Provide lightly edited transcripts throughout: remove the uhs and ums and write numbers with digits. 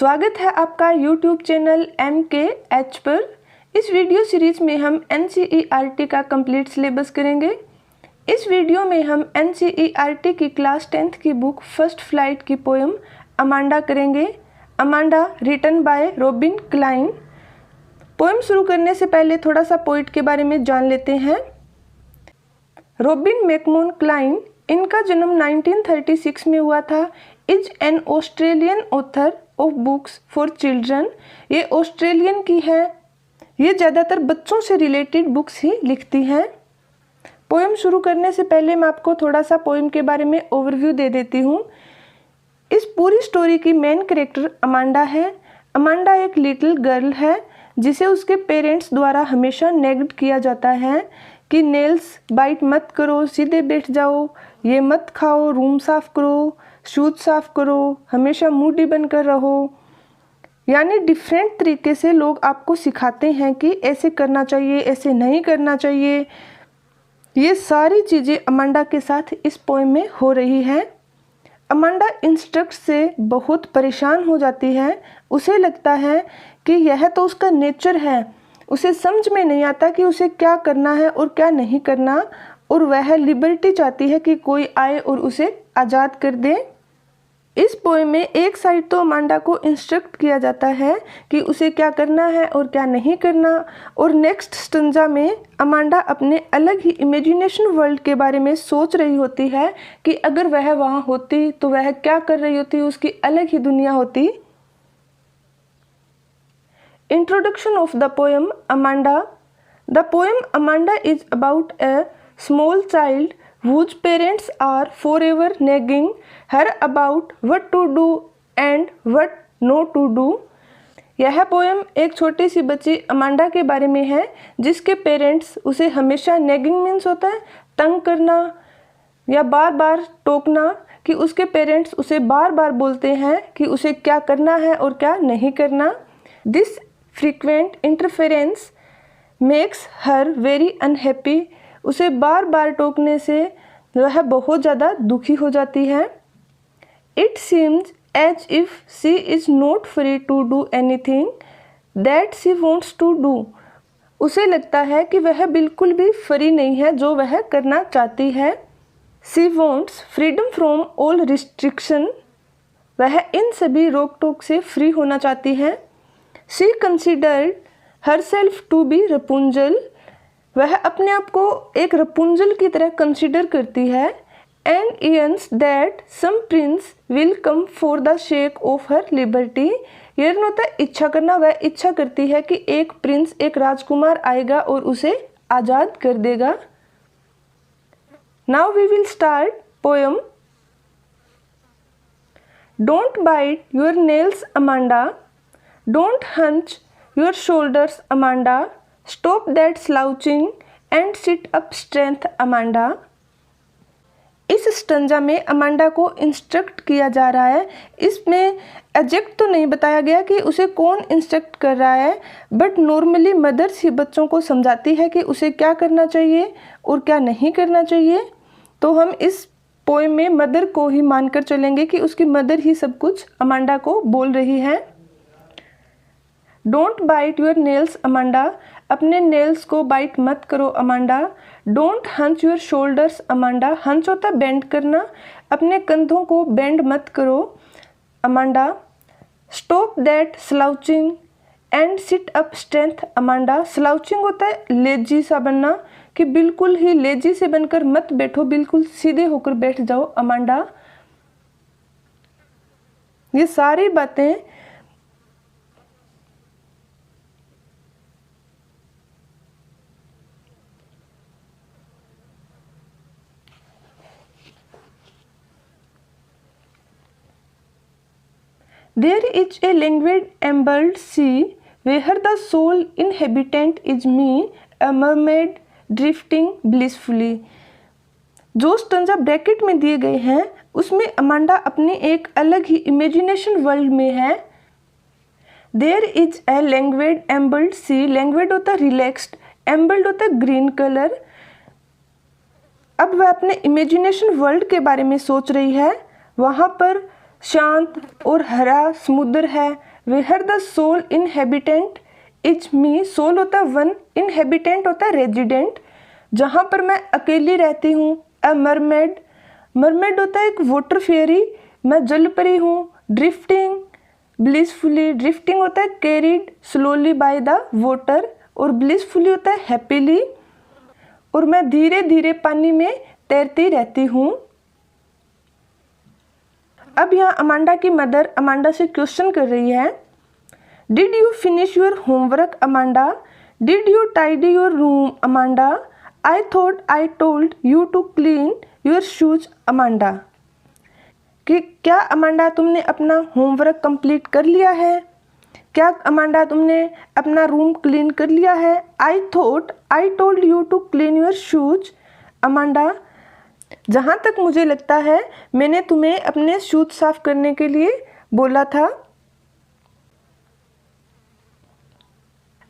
स्वागत है आपका YouTube चैनल MKH पर। इस वीडियो सीरीज में हम NCERT का कंप्लीट सिलेबस करेंगे। इस वीडियो में हम NCERT की क्लास 10th की बुक फर्स्ट फ्लाइट की पोएम अमांडा करेंगे। Amanda written by Robin Klein. Poem शुरू करने से पहले थोड़ा सा पोइट के बारे में जान लेते हैं। रॉबिन मैकमोहन क्लाइन, इनका जन्म 1936 में हुआ था। Is an Australian author of books for children. ये ऑस्ट्रेलियन की है। ये ज़्यादातर बच्चों से रिलेटेड बुक्स ही लिखती हैं। पोएम शुरू करने से पहले मैं आपको थोड़ा सा पोएम के बारे में ओवरव्यू दे देती हूँ। इस पूरी स्टोरी की मेन कैरेक्टर अमांडा है। अमांडा एक लिटिल गर्ल है जिसे उसके पेरेंट्स द्वारा हमेशा नेग्लेक्ट किया जाता है कि नेल्स बाइट मत करो, सीधे बैठ जाओ, ये मत खाओ, रूम साफ करो, शूज साफ करो, हमेशा मूडी बनकर रहो। यानी डिफरेंट तरीके से लोग आपको सिखाते हैं कि ऐसे करना चाहिए, ऐसे नहीं करना चाहिए। ये सारी चीज़ें अमांडा के साथ इस पोएम में हो रही है। अमांडा इंस्ट्रक्ट से बहुत परेशान हो जाती है। उसे लगता है कि यह तो उसका नेचर है। उसे समझ में नहीं आता कि उसे क्या करना है और क्या नहीं करना, और वह लिबर्टी चाहती है कि कोई आए और उसे आज़ाद कर दे। इस पोएम में एक साइड तो अमांडा को इंस्ट्रक्ट किया जाता है कि उसे क्या करना है और क्या नहीं करना, और नेक्स्ट स्टंजा में अमांडा अपने अलग ही इमेजिनेशन वर्ल्ड के बारे में सोच रही होती है कि अगर वह वहाँ होती तो वह क्या कर रही होती, उसकी अलग ही दुनिया होती। Introduction of the poem Amanda. The poem Amanda is about a small child whose parents are forever nagging her about what to do and what not to do. यह पोएम एक छोटी सी बच्ची अमांडा के बारे में है जिसके पेरेंट्स उसे हमेशा नेगिंग मीन्स होता है तंग करना या बार बार टोकना, कि उसके पेरेंट्स उसे बार बार बोलते हैं कि उसे क्या करना है और क्या नहीं करना। This frequent interference makes her very unhappy. उसे बार बार टोकने से वह बहुत ज़्यादा दुखी हो जाती है। It seems as if she is not free to do anything that she wants to do. उसे लगता है कि वह बिल्कुल भी फ्री नहीं है जो वह करना चाहती है। She wants freedom from all restriction. वह इन सभी रोक टोक से फ्री होना चाहती है। She considered herself to be Rapunzel. वह अपने आप को एक रपुंजल की तरह कंसिडर करती है। And yearns that some prince will come for the sake of her liberty. yearn होता है इच्छा करना। वह इच्छा करती है कि एक प्रिंस, एक राजकुमार आएगा और उसे आज़ाद कर देगा। Now we will start poem. Don't bite your nails, Amanda. Don't hunch your shoulders, Amanda. Stop that slouching and sit up strength, Amanda. इस स्टंजा में अमांडा को इंस्ट्रक्ट किया जा रहा है। इसमें एग्जैक्ट तो नहीं बताया गया कि उसे कौन इंस्ट्रक्ट कर रहा है, बट नॉर्मली मदर्स ही बच्चों को समझाती है कि उसे क्या करना चाहिए और क्या नहीं करना चाहिए। तो हम इस पोएम में मदर को ही मानकर चलेंगे कि उसकी मदर ही सब कुछ अमांडा को बोल रही है। Don't bite your nails, Amanda. अपने नेल्स को बाइट मत करो, अमांडा। Don't hunch your shoulders, Amanda. Hunch होता है बेंड करना। अपने कंधों को बेंड मत करो, Amanda. Stop that slouching and sit up strength, Amanda. Slouching होता है लेजी सा बनना, कि बिल्कुल ही लेजी से बनकर मत बैठो, बिल्कुल सीधे होकर बैठ जाओ, अमांडा। ये सारी बातें There is a languid emerald sea, where the sole inhabitant is me, a mermaid drifting blissfully. जो स्टंजा ब्रैकेट में दिए गए हैं उसमें अमांडा अपनी एक अलग ही इमेजिनेशन वर्ल्ड में है। There is a languid emerald sea. languid होता है रिलैक्स्ड, emerald होता है ग्रीन कलर। अब वह अपने इमेजिनेशन वर्ल्ड के बारे में सोच रही है। वहाँ पर शांत और हरा समुद्र है, where the sole inhabitant is me, sole होता है वन, इनहेबिटेंट होता है रेजिडेंट, जहाँ पर मैं अकेली रहती हूँ। अ मरमेड, मरमेड होता है एक वाटर फेयरी, मैं जल परी हूँ। ड्रिफ्टिंग ब्लिसफुली, ड्रिफ्टिंग होता है carried slowly by the water, और ब्लिसफुली होता है हैप्पीली, और मैं धीरे धीरे पानी में तैरती रहती हूँ। अब यहाँ अमांडा की मदर अमांडा से क्वेश्चन कर रही है, did you finish your homework Amanda, did you tidy your room Amanda, I thought I told you to clean your shoes Amanda, कि क्या अमांडा तुमने अपना होमवर्क कंप्लीट कर लिया है, क्या अमांडा तुमने अपना रूम क्लीन कर लिया है। I thought I told you to clean your shoes Amanda, जहाँ तक मुझे लगता है मैंने तुम्हें अपने शूज साफ करने के लिए बोला था।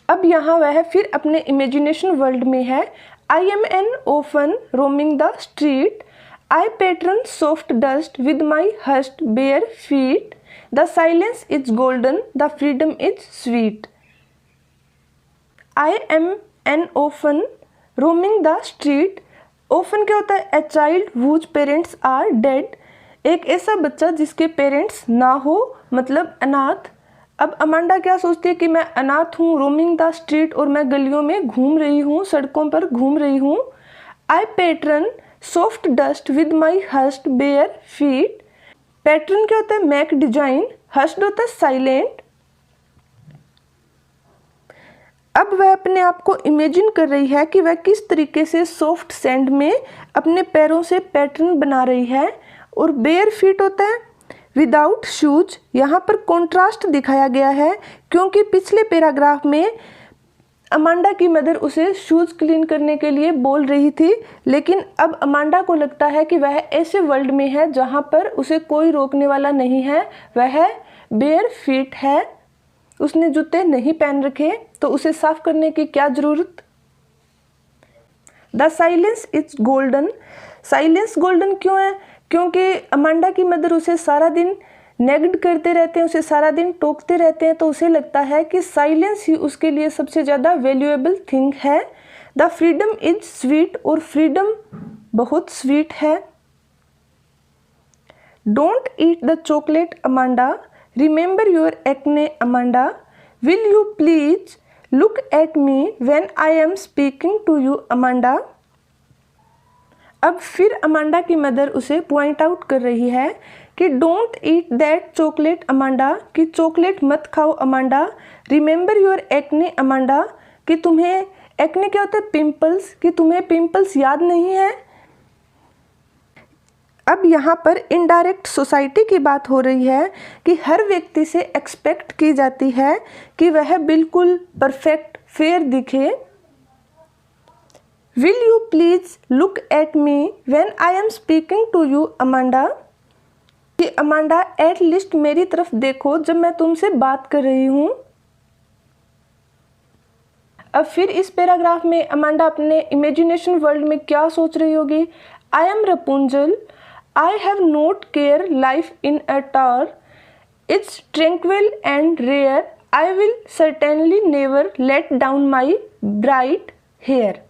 अब यहाँ वह फिर अपने इमेजिनेशन वर्ल्ड में है। I am an orphan roaming the street, I pattern soft dust with my hushed bare feet. The silence is golden, the freedom is sweet. I am an orphan roaming the street. Orphan क्या होता है? A child whose parents are dead. एक ऐसा बच्चा जिसके parents ना हो, मतलब अनाथ। अब अमांडा क्या सोचती है कि मैं अनाथ हूँ, रोमिंग द स्ट्रीट, और मैं गलियों में घूम रही हूँ, सड़कों पर घूम रही हूँ। I pattern soft dust with my hushed bare feet, pattern क्या होता है? मैक डिजाइन, हस्ड होता है साइलेंट। अब वह अपने आप को इमेजिन कर रही है कि वह किस तरीके से सॉफ्ट सैंड में अपने पैरों से पैटर्न बना रही है, और बेयर फीट होता है विदाउट शूज। यहाँ पर कॉन्ट्रास्ट दिखाया गया है क्योंकि पिछले पैराग्राफ में अमांडा की मदर उसे शूज क्लीन करने के लिए बोल रही थी, लेकिन अब अमांडा को लगता है कि वह ऐसे वर्ल्ड में है जहाँ पर उसे कोई रोकने वाला नहीं है, वह बेयर फीट है, उसने जूते नहीं पहन रखे, तो उसे साफ करने की क्या जरूरत। The silence is golden, silence golden क्यों है? क्योंकि अमांडा की मदर उसे सारा दिन नेग्ड करते रहते हैं, उसे सारा दिन टोकते रहते हैं, तो उसे लगता है कि साइलेंस ही उसके लिए सबसे ज़्यादा वैल्यूएबल थिंग है। द फ्रीडम इज स्वीट, और फ्रीडम बहुत स्वीट है। Don't eat the chocolate Amanda, remember your acne Amanda, will you please look at me when I am speaking to you Amanda. अब फिर अमांडा की mother उसे point out कर रही है कि don't eat that chocolate Amanda, कि chocolate मत खाओ Amanda. Remember your acne Amanda, कि तुम्हें एक्ने क्या होता है? पिंपल्स, कि तुम्हें पिंपल्स याद नहीं है। अब यहाँ पर इनडायरेक्ट सोसाइटी की बात हो रही है कि हर व्यक्ति से एक्सपेक्ट की जाती है कि वह बिल्कुल परफेक्ट फेयर दिखे। Will you please look at me when I am speaking to you Amanda, कि अमांडा एट लीस्ट मेरी तरफ देखो जब मैं तुमसे बात कर रही हूँ। अब फिर इस पैराग्राफ में अमांडा अपने इमेजिनेशन वर्ल्ड में क्या सोच रही होगी? I am Rapunzel, I have not care life in a tower, it's tranquil and rare, I will certainly never let down my bright hair.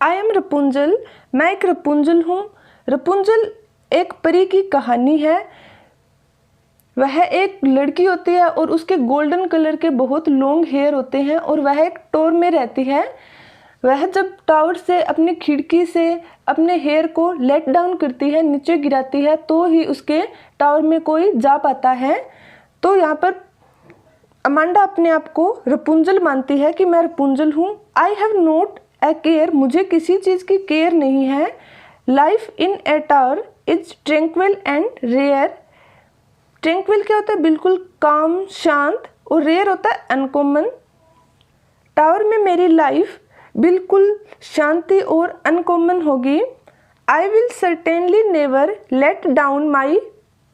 I am Rapunzel, मैं एक Rapunzel हूँ। Rapunzel एक परी की कहानी है। वह एक लड़की होती है और उसके गोल्डन कलर के बहुत लॉन्ग हेयर होते हैं, और वह एक टावर में रहती है। वह जब टावर से अपनी खिड़की से अपने हेयर को लेट डाउन करती है, नीचे गिराती है, तो ही उसके टावर में कोई जा पाता है। तो यहाँ पर अमांडा अपने आप को रपुंजल मानती है कि मैं रपुंजल हूँ। I have not a care, मुझे किसी चीज़ की केयर नहीं है। Life in a tower is tranquil and rare, tranquil क्या होता है? बिल्कुल काम, शांत, और रेयर होता है अनकॉमन। टावर में मेरी लाइफ बिल्कुल शांति और अनकॉमन होगी। I will certainly never let down my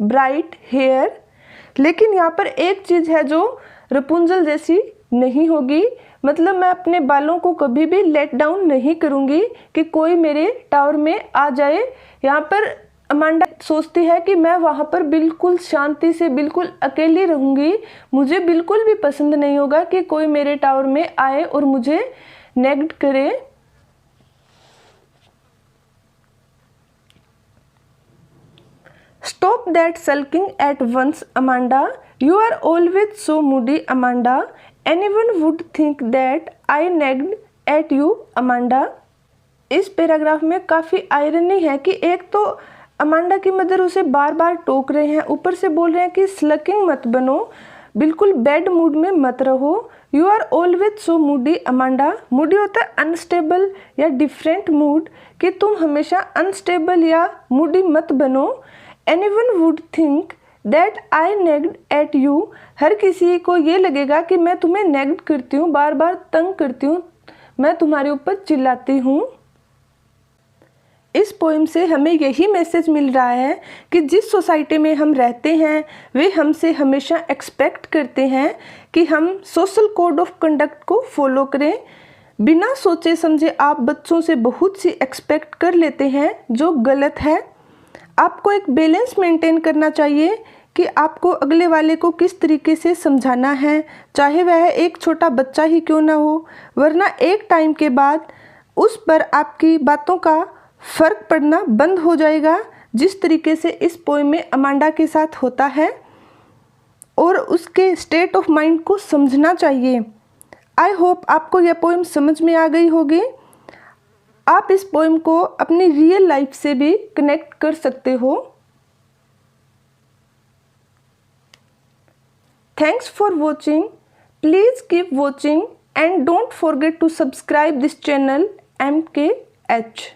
bright hair, लेकिन यहाँ पर एक चीज़ है जो रपुंजल जैसी नहीं होगी, मतलब मैं अपने बालों को कभी भी लेट डाउन नहीं करूँगी कि कोई मेरे टावर में आ जाए। यहाँ पर अमांडा सोचती है कि मैं वहाँ पर बिल्कुल शांति से बिल्कुल अकेली रहूँगी, मुझे बिल्कुल भी पसंद नहीं होगा कि कोई मेरे टावर में आए और मुझे नेग्लेक्ट करे। Stop that sulking at once, Amanda. You are always so moody, Amanda. Anyone would think that I nagged at you, Amanda. इस पैराग्राफ में काफ़ी आयरनी है कि एक तो अमांडा की मदर उसे बार बार टोक रहे हैं, ऊपर से बोल रहे हैं कि स्लकिंग मत बनो, बिल्कुल बैड मूड में मत रहो। You are always so moody, Amanda. Moody होता है अनस्टेबल या डिफरेंट मूड, कि तुम हमेशा अनस्टेबल या मूडी मत बनो। Anyone would think that I nagged at you. हर किसी को ये लगेगा कि मैं तुम्हें नेग्लेक्ट करती हूँ, बार बार तंग करती हूँ, मैं तुम्हारे ऊपर चिल्लाती हूँ। इस पोएम से हमें यही मैसेज मिल रहा है कि जिस सोसाइटी में हम रहते हैं वे हमसे हमेशा एक्सपेक्ट करते हैं कि हम सोशल कोड ऑफ कंडक्ट को फॉलो करें। बिना सोचे समझे आप बच्चों से बहुत सी एक्सपेक्ट कर लेते हैं जो गलत है। आपको एक बैलेंस मेंटेन करना चाहिए कि आपको अगले वाले को किस तरीके से समझाना है, चाहे वह एक छोटा बच्चा ही क्यों ना हो, वरना एक टाइम के बाद उस पर आपकी बातों का फ़र्क पड़ना बंद हो जाएगा, जिस तरीके से इस पोएम में अमांडा के साथ होता है। और उसके स्टेट ऑफ माइंड को समझना चाहिए। आई होप आपको यह पोएम समझ में आ गई होगी। आप इस पोएम को अपनी रियल लाइफ से भी कनेक्ट कर सकते हो। Thanks for watching. Please keep watching and don't forget to subscribe this channel MKH।